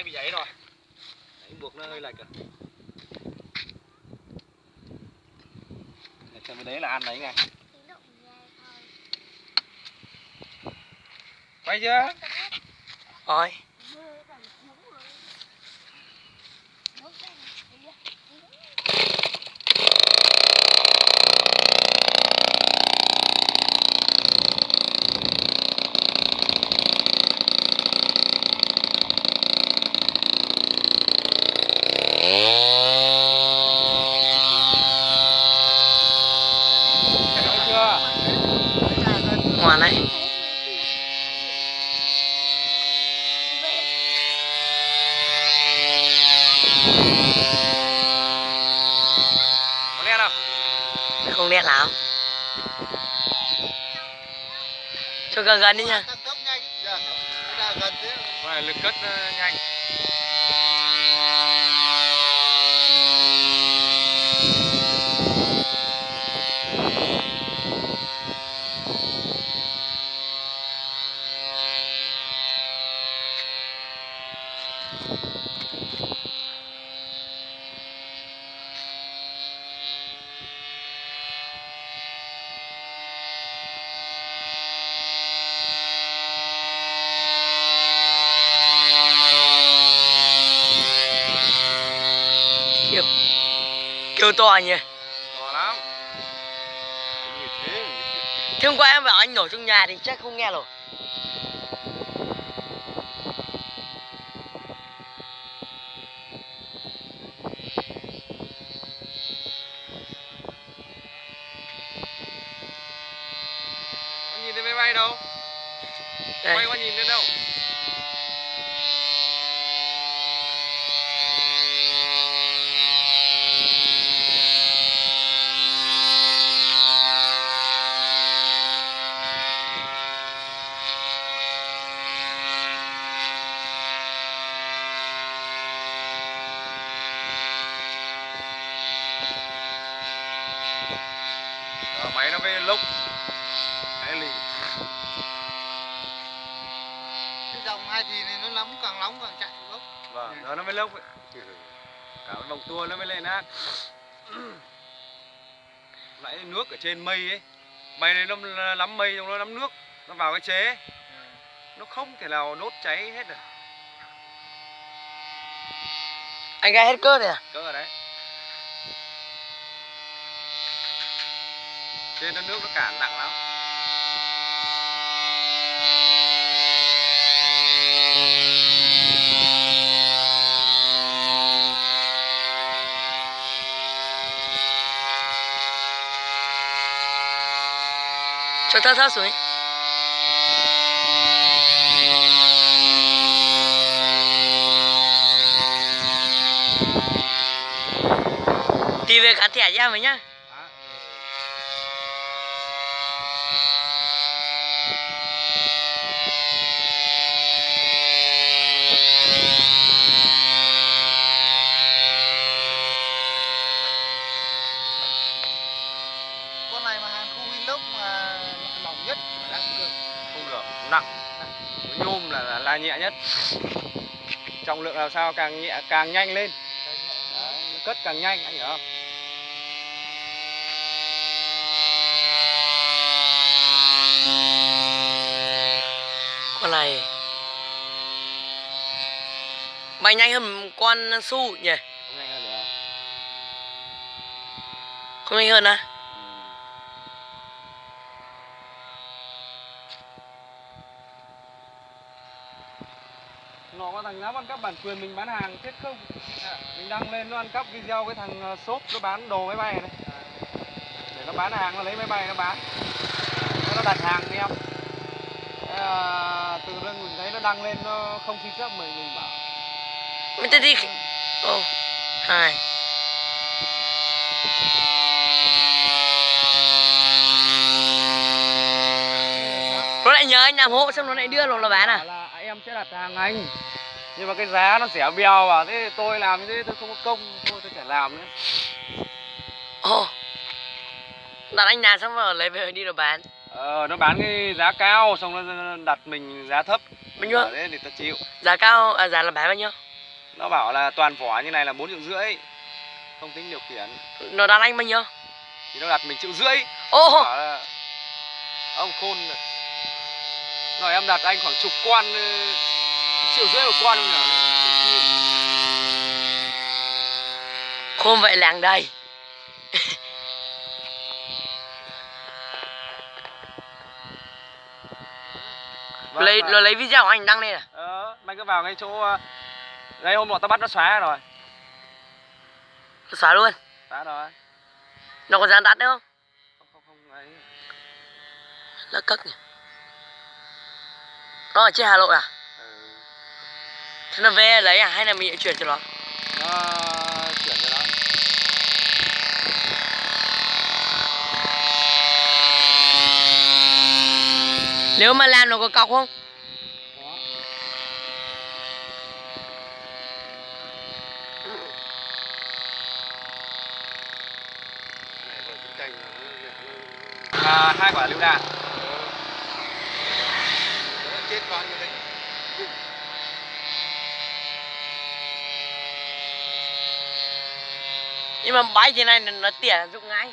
bị ấy rồi. Đấy, buộc nó hơi lệch rồi. Để xem cái đấy là ăn đấy ngay. Quay chưa? Rồi. Ngoan đấy. Có đen không? Không đen lắm. Cho gần gần đi nha. Tăng tốc nhanh. Gần thế. Phải lực cất nhanh. Kêu to nhỉ. To lắm. Như thế. Thế hôm qua em bảo anh nổ trong nhà thì chắc không nghe rồi. Có nhìn thấy máy bay đâu? Đây. Quay qua nhìn lên đâu? Máy nó về lúc cái lì. Cái dòng 2 thì này nó nóng càng chạy gốc. Vâng, đó nó mới lốc ấy. Cả cái vòng tua nó mới lên ác. Nãy nước ở trên mây ấy, mây này nó lắm mây trong nó lắm nước, nó vào cái chế, nó không thể nào đốt cháy hết được. Anh gai hết cỡ rồi à? Cỡ ở đấy. Trên đó nước nó cản nặng lắm. Cho thấp xuống ấy. Đi về cắn thẻ cho em với nhá. Con này mà hàng khu inox mà mỏng nhất là không được. Không được, nặng. Nhôm là nhẹ nhất. Trọng lượng làm sao càng nhẹ càng nhanh lên. Đấy, nó cất càng nhanh, anh hiểu không? Con này bay nhanh hơn con su nhỉ? Không nhanh hơn được. Không nhanh hơn à? Nó có thằng dám ăn cắp bản quyền mình bán hàng chết không? Mình đăng lên nó ăn cắp video cái thằng shop nó bán đồ máy bay này. Để nó bán hàng, nó lấy máy bay nó bán. Nó đặt hàng cho em. Từ lưng mình thấy nó đăng lên nó không xin phép mình bảo. Mình tên đi. Ồ, hai. Nó lại nhờ anh làm hộ xong nó lại đưa nó bán à? Là em sẽ đặt hàng anh. Nhưng mà cái giá nó xẻo bèo vào, thế tôi làm như thế tôi không có công, thôi tôi chả làm nữa. Ồ, đặt anh làm xong rồi lấy về đi rồi bán. Nó bán cái giá cao xong nó đặt mình giá thấp. Bao nhiêu? Thế thì ta chịu. Giá cao, giá là bán bao nhiêu? Nó bảo là toàn vỏ như này là 4,5 triệu, không tính điều khiển. Nó đặt anh bao nhiêu? Thì nó đặt mình 1,5 triệu. Ô Nó bảo là ông khôn rồi. Nói em đặt anh khoảng chục con, 1,5 triệu một con không nhỉ? khôn vậy làng đây. Nó lấy video của anh đăng lên à? Mày cứ vào ngay chỗ đây, hôm nọ tao bắt nó xóa rồi. Nó xóa luôn. Xóa rồi. Nó có dán đặt nữa không? Không ấy. Nó cất nhỉ. Nó ở trên Hà Nội à? Thế nó về lấy à hay là mình lại chuyển cho nó? Nó chuyển cho nó. Nếu mà làm nó có cọc không? Có. Hai quả lựu đạn. Chết bao nhiêu đấy. Nhưng mà bay thế này nó tỉa dụng ngay.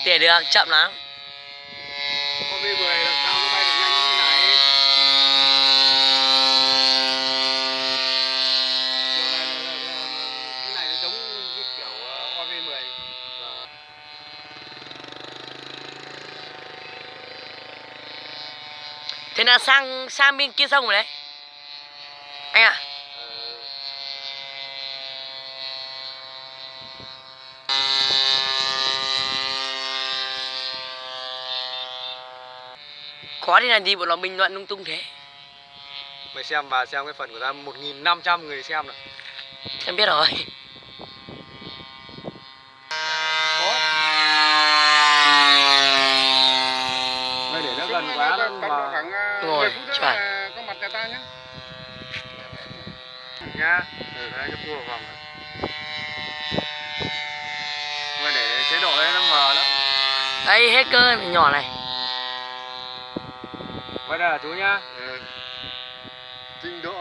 Tỉa được chậm lắm. Con V10 làm sao nó bay được nhanh như thế này. Cái này nó giống cái kiểu OV10. Thế là sang bên kia sông rồi đấy. Anh ạ. Khó thì là gì bọn nó bình luận lung tung thế. Mày xem và xem cái phần của ta 1.500 người xem rồi. Em biết rồi. Mày để nó gần quá nó mà. Rồi, chuẩn. Có mặt nhà ta nhé. Nhá. Đấy, cái cua vòng. Mày để chế độ đấy nó mờ lắm. Đây hết cơ nhỏ này. Quay đây là chú nhá. Trình độ